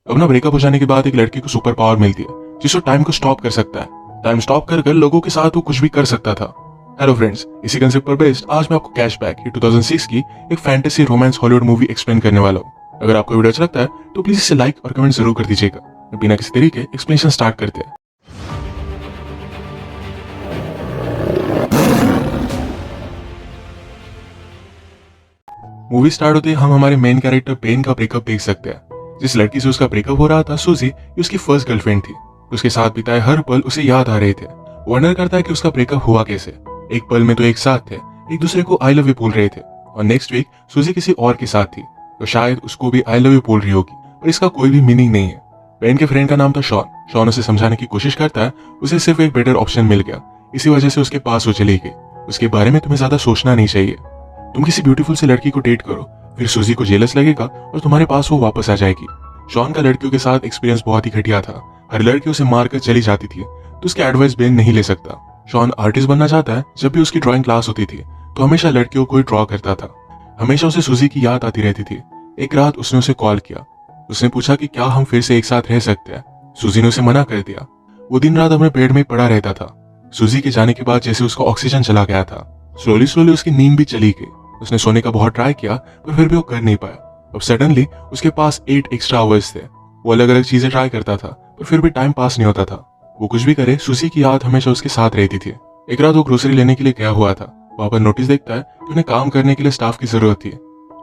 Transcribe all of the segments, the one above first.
अब ना ब्रेकअप हो जाने के बाद एक लड़की को सुपर पावर मिलती है जिसको टाइम को स्टॉप कर सकता है। टाइम स्टॉप कर लोगों के साथ वो कुछ भी कर सकता था। हेलो फ्रेंड्स, इसी कंसेप्ट पर बेस्ड आज मैं आपको कैशबैक ये 2006 की एक fantasy romance Hollywood movie explain करने वाला हूँ। अगर आपको वीडियो अच्छा लगता है तो प्लीज इसे लाइक और कमेंट जरूर कर दीजिएगा। बिना किसी तरीके एक्सप्लेनेशन स्टार्ट करते हैं। मूवी स्टार्ट होते ही हम हमारे मेन कैरेक्टर बेन का ब्रेकअप देख सकते हैं। जिस लड़की से उसका ब्रेकअप हो रहा था सूजी, ये उसकी फर्स्ट गर्लफ्रेंड थी। उसके साथ बिताए हर पल उसे याद आ रहे थे। वंडर करता है कि उसका ब्रेकअप हुआ कैसे। एक पल में तो एक साथ थे, एक दूसरे को आई लव यू बोल रहे थे, और नेक्स्ट वीक सूजी किसी और के साथ थी तो शायद उसको भी आई लव यू बोल रही होगी, पर इसका कोई भी मीनिंग नहीं है। बेन के फ्रेंड का नाम था शॉन। शॉन उसे समझाने की कोशिश करता है, उसे सिर्फ एक बेटर ऑप्शन मिल गया, इसी वजह से उसके पास वो चली गई। उसके बारे में तुम्हें ज्यादा सोचना नहीं चाहिए। तुम किसी ब्यूटीफुल से लड़की को डेट करो, फिर सूजी को जेलस लगेगा और तुम्हारे पास वो वापस आ जाएगी। शॉन का लड़कियों के साथ एक्सपीरियंस बहुत ही घटिया था। हर लड़की उसे मारकर चली जाती थी, तो उसके एडवाइस बेन नहीं ले सकता। शॉन आर्टिस्ट बनना चाहता है। जब भी उसकी ड्राइंग क्लास होती थी तो हमेशा लड़कियों को ही ड्रॉ करता था। हमेशा उसे सूजी की याद आती रहती थी। एक रात उसने उसे कॉल किया। उसने पूछा कि क्या हम फिर से एक साथ रह सकते हैं। सूजी ने उसे मना कर दिया। वो दिन रात अपने बेड में पड़ा रहता था। सूजी के जाने के बाद जैसे उसका ऑक्सीजन चला गया था, स्लोली स्लोली उसकी नींद भी चली गई। उसने सोने का बहुत ट्राई किया पर फिर भी वो कर नहीं पाया। अब सडनली उसके पास 8 एक्स्ट्रा आवर्स थे। वो अलग अलग चीजें ट्राई करता था पर फिर भी टाइम पास नहीं होता था। वो कुछ भी करे, सूजी की याद हमेशा उसके साथ रहती थी। एक रात वो ग्रोसरी लेने के लिए गया हुआ था। वहां पर नोटिस देखता है कि उन्हें काम करने के लिए स्टाफ की जरूरत थी।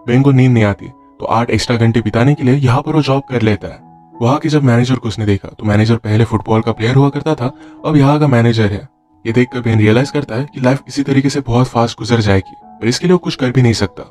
बेन को नींद नहीं आती तो 8 एक्स्ट्रा घंटे बिताने के लिए यहाँ पर वो जॉब कर लेता है। वहां के जब मैनेजर को उसने देखा तो मैनेजर पहले फुटबॉल का प्लेयर हुआ करता था, अब यहाँ का मैनेजर है। ये देखकर बेन रियलाइज करता है कि लाइफ इसी तरीके से बहुत फास्ट गुजर जाएगी और इसके लिए वो कुछ कर भी नहीं सकता।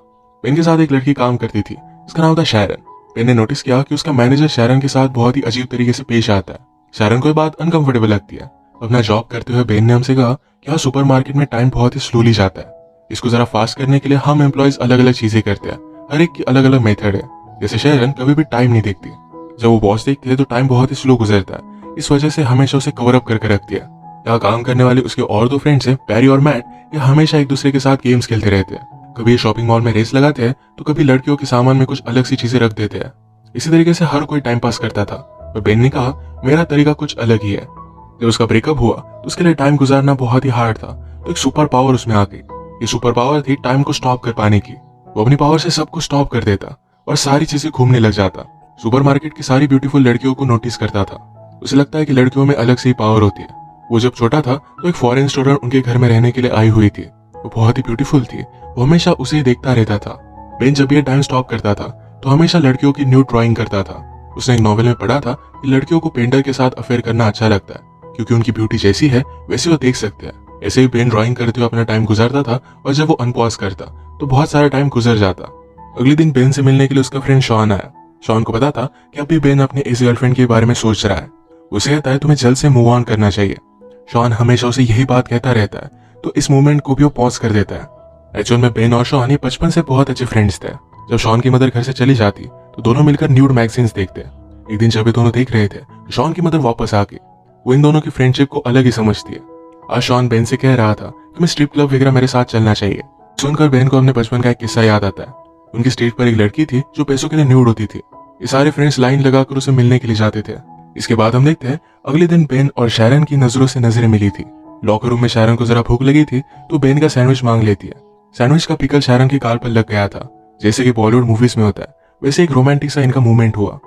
बेन के साथ एक लड़की काम करती थी, उसका नाम था शैरन। बेन ने नोटिस किया कि उसका मैनेजर शैरन के साथ बहुत ही अजीब तरीके से पेश आता है। शैरन को ये बात अनकंफर्टेबल लगती है। अपना जॉब करते हुए बेन ने हमसे कहा कि यहाँ सुपरमार्केट में टाइम बहुत ही स्लोली जाता है। इसको जरा फास्ट करने के लिए हम एम्प्लॉयज अलग अलग चीजें करते हैं। हर एक की अलग अलग मेथड है। जैसे शैरन कभी भी टाइम नहीं देखती। जब वो बॉस देखती है तो टाइम बहुत ही स्लो गुजरता है। इस वजह से हमेशा उसे कवर अप करके रखती है। यहाँ काम करने वाले उसके और 2 फ्रेंड्स हैं, पैरी और मैट। ये हमेशा एक दूसरे के साथ गेम्स खेलते रहते हैं। कभी ये शॉपिंग मॉल में रेस लगाते हैं तो कभी लड़कियों के सामान में कुछ अलग सी चीजें रख देते हैं। इसी तरीके से हर कोई टाइम पास करता था। पर बेन ने कहा मेरा तरीका कुछ अलग ही है। जब उसका ब्रेकअप हुआ तो उसके लिए टाइम गुजारना बहुत ही हार्ड था, तो एक सुपर पावर उसमें आ गई। ये सुपर पावर थी टाइम को स्टॉप कर पाने की। वो अपनी पावर से सबको स्टॉप कर देता और सारी चीजें घूमने लग जाता। सुपरमार्केट की सारी ब्यूटीफुल लड़कियों को नोटिस करता था। उसे लगता है कि लड़कियों में अलग से ही पावर होती है। वो जब छोटा था तो एक फॉरेन स्टूडेंट उनके घर में रहने के लिए आई हुई थी। वो बहुत ही ब्यूटीफुल थी। वो हमेशा उसे ही देखता रहता था। बेन जब ये टाइम स्टॉप करता था तो हमेशा लड़कियों की न्यू ड्राइंग करता था। उसने एक नॉवेल में पढ़ा था कि लड़कियों को पेंटर के साथ अफेयर करना अच्छा लगता है क्योंकि उनकी ब्यूटी जैसी है वैसे वो देख सकते हैं। ऐसे ही बेन ड्राइंग करते हुए अपना टाइम गुजारता था और जब वो अनपॉज करता तो बहुत सारा टाइम गुजर जाता। अगले दिन बेन से मिलने के लिए उसका फ्रेंड शॉन आया। शॉन को पता था कि अभी बेन अपने इस गर्लफ्रेंड के बारे में सोच रहा है। उसे कहता है तुम्हें जल्द से मूव ऑन करना चाहिए। शॉन हमेशा उसे यही बात कहता रहता है, तो इस मूवमेंट को भी वो पॉज कर देता है। एक्चुअल में बेन और शॉन ये बचपन से बहुत अच्छे फ्रेंड्स थे। जब शॉन की मदर घर से चली जाती तो दोनों मिलकर न्यूड मैगजीन्स देखते। एक दिन जब ये दोनों देख रहे थे तो शॉन की मदर वापस आ गई। वो इन दोनों की फ्रेंडशिप को अलग ही समझती है। आज शॉन बेन से कह रहा था तुम्हें स्ट्रिप क्लब वगैरह मेरे साथ चलना चाहिए। सुनकर बेन को अपने बचपन का एक किस्सा याद आता है। उनकी स्ट्रीट पर एक लड़की थी जो पैसों के लिए न्यूड होती थी। ये सारे फ्रेंड्स लाइन लगाकर उसे मिलने के लिए जाते थे। इसके बाद हम देखते हैं अगले दिन बेन और शैरन की नजरों से नजरें मिली थी। लॉकर रूम में शैरन को जरा भूख लगी थी तो बेन का सैंडविच मांग लेती है। सैंडविच का पिकल शैरन की गाल पर लग गया था। जैसे कि बॉलीवुड मूवीज में होता है वैसे एक रोमांटिक सा इनका मूवमेंट हुआ।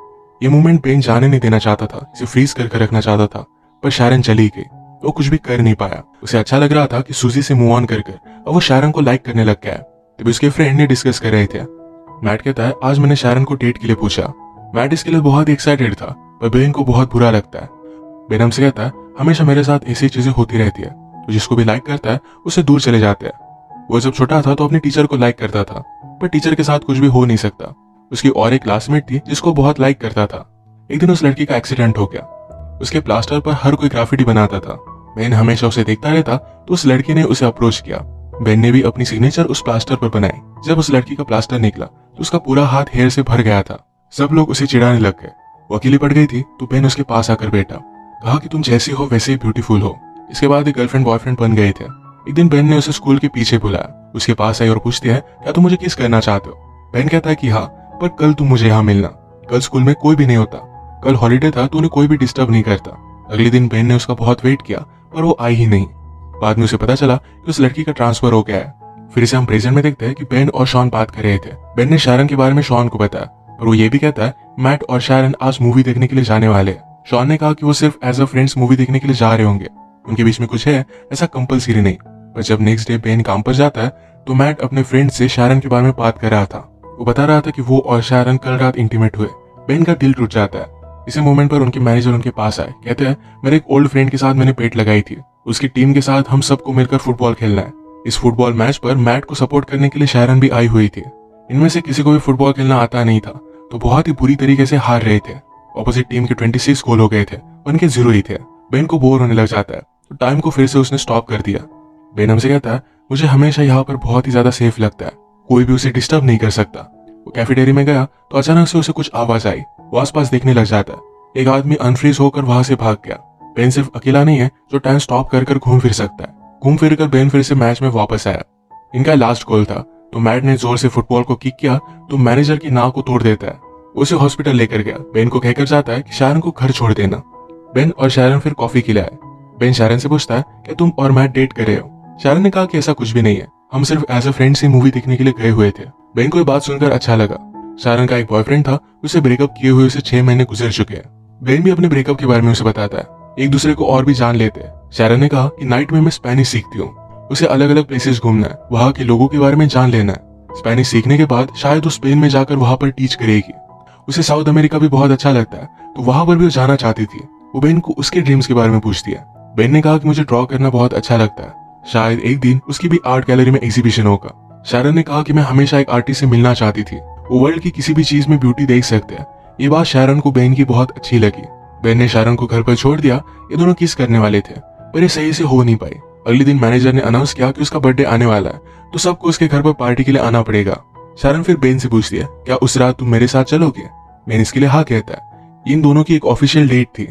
ये मूवमेंट बेन जाने नहीं देना चाहता था, इसे फ्रीज करके रखना चाहता था, पर शैरन चली गई। वो कुछ भी कर नहीं पाया। उसे अच्छा लग रहा था कि सूजी से मूव ऑन कर अब वो शैरन को लाइक करने लग गया है। तभी उसके फ्रेंड ने डिस्कस कर रहे थे। मैट कहता है आज मैंने शैरन को डेट के लिए पूछा। मैट इसके लिए बहुत ही एक्साइटेड था, पर बेन को बहुत बुरा लगता है। बेन हमसे कहता है हमेशा मेरे साथ ऐसी चीजें होती रहती है, तो जिसको भी लाइक करता है उससे दूर चले जाते हैं। वो जब छोटा था तो अपने टीचर को लाइक करता था, पर टीचर के साथ कुछ भी हो नहीं सकता। उसकी और एक क्लासमेट थी जिसको बहुत लाइक करता था। एक दिन उस लड़की का एक्सीडेंट हो गया। उसके प्लास्टर पर हर कोई ग्राफिटी बनाता था। बेन हमेशा उसे देखता रहता तो उस लड़की ने उसे अप्रोच किया। बेन ने भी अपनी सिग्नेचर उस प्लास्टर पर बनाई। जब उस लड़की का प्लास्टर निकला तो उसका पूरा हाथ हेयर से भर गया था। सब लोग उसे चिढ़ाने लग गए। वो अकेली पड़ गई थी तो बेन उसके पास आकर बैठा। कहा कि तुम जैसी हो वैसे ही ब्यूटीफुल हो। इसके बाद एक गर्लफ्रेंड बॉयफ्रेंड बन गए थे। एक दिन बेन ने उसे स्कूल के पीछे बुलाया। उसके पास आई और पूछती है क्या तुम मुझे किस करना चाहते हो। बेन कहता है कि हाँ, पर कल तुम मुझे यहाँ मिलना। कल स्कूल में कोई भी नहीं होता। कल हॉलीडे था तो उन्हें कोई भी डिस्टर्ब नहीं करता। अगले दिन बेन ने उसका बहुत वेट किया पर वो आई ही नहीं। बाद में उसे पता चला कि उस लड़की का ट्रांसफर हो गया है। फिर से हम प्रेजेंट में देखते हैं कि बेन और शॉन बात कर रहे थे। बेन ने शारन के बारे में शॉन को बताया और वो ये भी कहता है मैट और शारन आज मूवी देखने के लिए जाने वाले हैं। शॉन ने कहा कि वो सिर्फ एज अ फ्रेंड्स मूवी देखने के लिए जा रहे होंगे, उनके बीच में कुछ है ऐसा कंपलसरी नहीं। पर जब नेक्स्ट डे बेन काम पर जाता है तो मैट अपने फ्रेंड से शारन के बारे में बात कर रहा था। वो बता रहा था कि वो और शारन कल रात इंटीमेट हुए। बेन का दिल टूट जाता है। इसी मोमेंट पर उनके मैनेजर उनके पास आए, कहते हैं मेरे एक ओल्ड फ्रेंड के साथ मैंने पेट लगाई थी, उसकी टीम के साथ हम सबको मिलकर फुटबॉल खेलना है। इस फुटबॉल मैच पर मैट को सपोर्ट करने के लिए शारन भी आई हुई थी। इनमें से किसी को भी फुटबॉल खेलना आता नहीं था तो बहुत ही बुरी तरीके से हार रहे थे। ऑपोजिट टीम के 26 गोल हो गए थे, उनके 0 ही थे। बेन को बोर होने लग जाता है तो टाइम को फिर से उसने स्टॉप कर दिया। बेन हमसे कहता है मुझे हमेशा यहाँ पर बहुत ही ज्यादा सेफ लगता है, कोई भी उसे डिस्टर्ब नहीं कर सकता। वो कैफेटेरिया में गया तो अचानक से उसे कुछ आवाज आई। वो आसपास देखने लग जाता है। एक आदमी अनफ्रीज होकर वहां से भाग गया। बेन सिर्फ अकेला नहीं है जो टाइम स्टॉप कर कर घूम फिर सकता है। घूम फिर कर बेन फिर से मैच में वापस आया। इनका लास्ट गोल था तो मैट ने जोर से फुटबॉल को किक किया तो मैनेजर की नाक को तोड़ देता है। उसे हॉस्पिटल लेकर गया। बेन को कहकर जाता है कि शारन को घर छोड़ देना। बेन और शारन फिर कॉफी के लिए आए। बेन शारन से पूछता है कि तुम और मैट डेट कर रहे हो। शारन ने कहा कि ऐसा कुछ भी नहीं है, हम सिर्फ एज अ फ्रेंड से मूवी देखने के लिए गए हुए थे। बेन को ये बात सुनकर अच्छा लगा। शारन का एक बॉयफ्रेंड था, उसे ब्रेकअप किए हुए उसे 6 महीने गुजर चुके हैं। बेन भी अपने ब्रेकअप के बारे में उसे बताता है। एक दूसरे को और भी जान लेते हैं। शारन ने कहा कि नाइट में मैं स्पेनिश सीखती हूँ, उसे अलग अलग प्लेसेस घूमना है, वहाँ के लोगों के बारे में जान लेना है। स्पेनिश सीखने के बाद शायद वो स्पेन में जाकर वहाँ पर टीच करेगी। उसे साउथ अमेरिका भी बहुत अच्छा लगता है तो वहां पर भी वो जाना चाहती थी। वो बेन को उसके ड्रीम्स के बारे में पूछती है। बेन ने कहा कि मुझे ड्रॉ करना बहुत अच्छा लगता है, शायद एक दिन उसकी भी आर्ट गैलरी में एग्जीबिशन होगा। शारन ने कहा कि मैं हमेशा एक आर्टिस्ट से मिलना चाहती थी, वो वर्ल्ड की किसी भी चीज में ब्यूटी देख सकते हैं। ये बात शारन को बेन की बहुत अच्छी लगी। बेन ने शारन को घर पर छोड़ दिया। ये दोनों किस करने वाले थे पर ये सही से हो नहीं पाई। अगले दिन मैनेजर ने अनाउंस किया कि उसका बर्थडे आने वाला है तो सबको उसके घर पर पार्टी के लिए आना पड़ेगा। शारन फिर बेन से पूछती है क्या उस रात तुम मेरे साथ चलोगे। बेन इसके लिए हाँ कहता है। इन दोनों की एक ऑफिशियल डेट थी।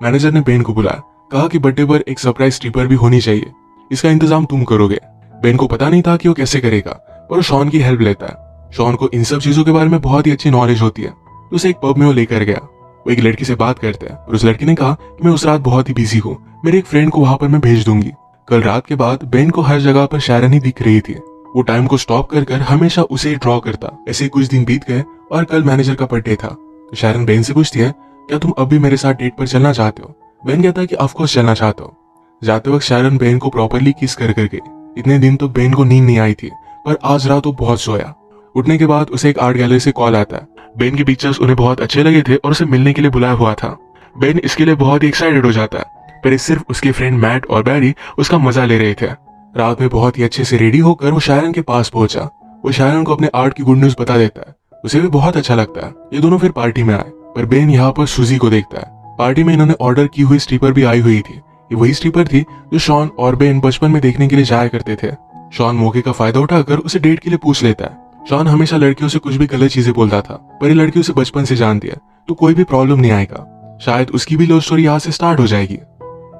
मैनेजर ने बेन को बुलाया, कहा कि बर्थडे पर एक सरप्राइज स्ट्रिपर भी होनी चाहिए, इसका इंतजाम तुम करोगे। बेन को पता नहीं था कि वो कैसे करेगा पर वो शॉन की हेल्प लेता है। शॉन को इन सब चीजों के बारे में बहुत ही अच्छी नॉलेज होती है तो उसे एक पब में वो लेकर गया। वो एक लड़की से बात करते हैं और उस लड़की ने कहा कि मैं उस रात बहुत ही बिजी हूँ, मेरे एक फ्रेंड को वहां पर मैं भेज दूंगी। कल रात के बाद बेन को हर जगह पर शारन ही दिख रही थी। वो टाइम को स्टॉप कर कर हमेशा उसे ही ड्रॉ करता। ऐसे कुछ दिन बीत गए और कल मैनेजर का बर्थडे था तो शारन बेन से पूछती है क्या तुम अब भी मेरे साथ डेट पर चलना चाहते हो। बेन कहता है कि ऑफकोर्स चलना चाहता हूँ। जाते वक्त शारन बेन को प्रॉपरली किस कर कर गई। इतने दिन तो बेन को नींद नहीं आई थी पर आज रात वो बहुत सोया। उठने के बाद उसे एक आर्ट गैलरी से कॉल आता है। बेन के पिक्चर्स उन्हें बहुत अच्छे लगे थे और उसे मिलने के लिए बुलाया हुआ था। बेन इसके लिए बहुत ही एक्साइटेड हो जाता है पर सिर्फ उसके फ्रेंड मैट और बैरी उसका मजा ले रहे थे। रात में बहुत ही अच्छे से रेडी होकर वो शारन के पास पहुंचा। वो शारन को अपने आर्ट की गुड न्यूज बता देता है, उसे भी बहुत अच्छा लगता है। ये दोनों फिर पार्टी में आए पर बेन यहाँ पर सुजी को देखता है। पार्टी में इन्होंने ऑर्डर की हुई स्ट्रिपर भी आई हुई थी। ये वही स्ट्रिपर थी जो शॉन और बेन बचपन में देखने के लिए जाया करते थे। शॉन मौके का फायदा उठाकर उसे डेट के लिए पूछ लेता है। शॉन हमेशा लड़कियों से कुछ भी गलत चीजें बोलता था पर ये लड़की उसे बचपन से जानती है तो कोई भी प्रॉब्लम नहीं आएगा। शायद उसकी भी लव स्टोरी यहाँ से स्टार्ट हो जाएगी।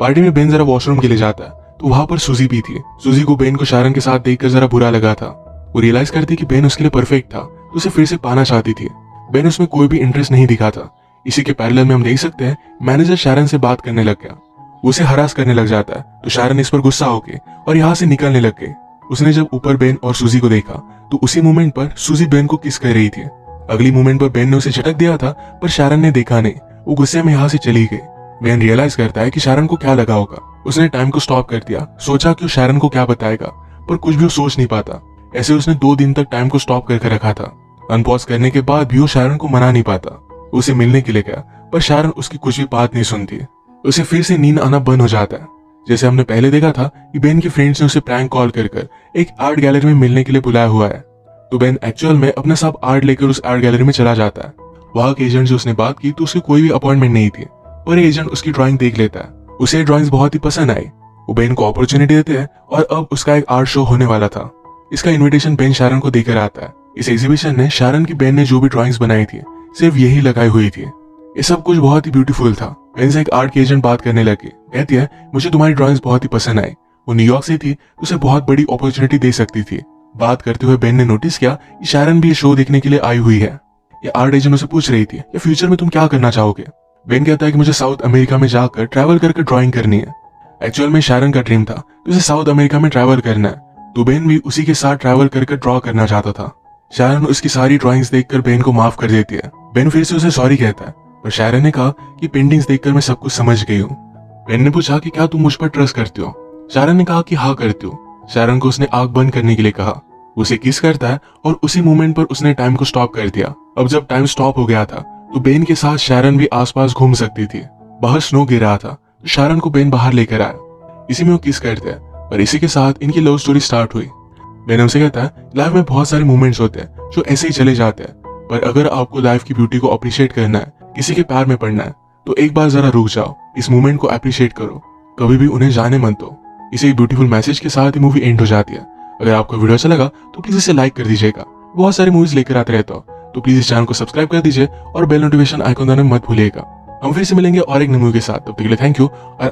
पार्टी में बेन जरा वॉशरूम के लिए जाता है तो वहां पर सुजी भी थी। सुजी को बेन को शारन के साथ देखकर जरा बुरा लगा था। वो रियलाइज करती कि बेन उसके लिए परफेक्ट था तो उसे फिर से पाना चाहती थी। बेन उसमें कोई भी इंटरेस्ट नहीं दिखा था। इसी के पैरेलल में हम देख सकते हैं मैनेजर शारन से बात करने लग गया। उसे हरास करने लग जाता है तो शारन इस पर गुस्सा होके और यहाँ से निकलने लग गई। उसने जब ऊपर बेन और सुजी को देखा तो उसी मोमेंट पर सुजी बेन को किस कर रही थी। अगली मोमेंट पर बेन ने उसे झटक दिया था पर शारन ने देखा नहीं। वो गुस्से में यहाँ से चली गई। बेन रियलाइज करता है कि शारन को क्या लगा होगा। उसने टाइम को स्टॉप कर दिया, सोचा कि वो शारन को क्या बताएगा पर कुछ भी वो सोच नहीं पाता। ऐसे उसने 2 दिन तक टाइम को स्टॉप करके रखा था। अनपॉज करने के बाद भी वो शारन को मना नहीं पाता। उसे मिलने के लिए गया पर शारन उसकी कुछ भी बात नहीं सुनती। उसे फिर से नींद आना बंद हो जाता है। जैसे हमने पहले देखा था कि बेन के फ्रेंड्स ने उसे प्रैंक कॉल कर एक आर्ट गैलरी में मिलने के लिए बुलाया हुआ है तो बेन एक्चुअल में अपना सब आर्ट लेकर उस आर्ट गैलरी में चला जाता है। वहां के एजेंट से उसने बात की तो उसकी कोई भी अपॉइंटमेंट नहीं थी पर एजेंट उसकी ड्राइंग देख लेता है। उसे ड्राइंग्स बहुत ही पसंद आई। वो बेन को अपॉर्चुनिटी देते हैं और अब उसका एक आर्ट शो होने वाला था। इसका इन्विटेशन बेन शारन को देकर आता है। इस एग्जीबिशन ने शारन की बेन ने जो भी ड्राइंग्स बनाई थी सिर्फ यही लगाई हुई थी। ये सब कुछ बहुत ही ब्यूटीफुल था। बेन से एक आर्ट की एजेंट बात करने लगी, कहती है मुझे तुम्हारी ड्राइंग्स बहुत ही पसंद आई। वो न्यूयॉर्क से थी, उसे बहुत बड़ी अपॉर्चुनिटी दे सकती थी। बात करते हुए बेन ने नोटिस किया कि शारन भी ये शो देखने के लिए आई हुई है। ये आर्ट एजेंट उसे पूछ रही थी कि फ्यूचर में तुम क्या करना चाहोगे। बेन कहता है कि मुझे साउथ अमेरिका में जाकर ट्रैवल करके ड्राइंग करनी है। एक्चुअल में शैरन का ड्रीम था कि उसे साउथ अमेरिका में ट्रैवल करना है, तो बेन भी उसी के साथ ट्रैवल करके ड्रॉ करना चाहता था। शैरन उसकी सारी ड्राइंग्स देखकर बेन को माफ कर देती है। बेन फिर से उसे सॉरी कहता है, पर शैरन ने कहा कि पेंटिंग्स देखकर मैं सब कुछ समझ गई हूँ। बेन ने पूछा कि क्या तुम मुझ पर ट्रस्ट करती हो? शैरन ने कहा कि हाँ करती हूँ। शैरन को उसने आंख बंद करने के लिए कहा। उसे किस करता है और उसी मोमेंट पर उसने टाइम को स्टॉप कर दिया। अब जब टाइम स्टॉप हो गया था तो बेन के साथ शैरन भी आसपास घूम सकती थी। बाहर स्नो गिर रहा था तो शैरन को बेन बाहर लेकर आया। इसी में वो किस करते हैं और इसी के साथ इनकी लव स्टोरी स्टार्ट हुई। बेन उसे कहता है लाइफ में बहुत सारे मोमेंट्स होते हैं जो ऐसे ही चले जाते हैं, पर अगर आपको लाइफ की ब्यूटी को अप्रिशिएट करना है, किसी के प्यार में पड़ना है, तो एक बार जरा रुक जाओ, इस मोमेंट को अप्रिशिएट करो, कभी भी उन्हें जाने मत दो। इसी ब्यूटीफुल मैसेज के साथ ही मूवी एंड हो जाती है। अगर आपको वीडियो अच्छा लगा तो प्लीज इसे लाइक कर दीजिएगा। बहुत सारी मूवीज लेकर आते रहता हो तो प्लीज इस चैनल को सब्सक्राइब कर दीजिए और बेल नोटिफिकेशन आइकन दबाना मत भूलिएगा। हम फिर से मिलेंगे और एक नई मूवी के साथ। तब तक के लिए थैंक यू और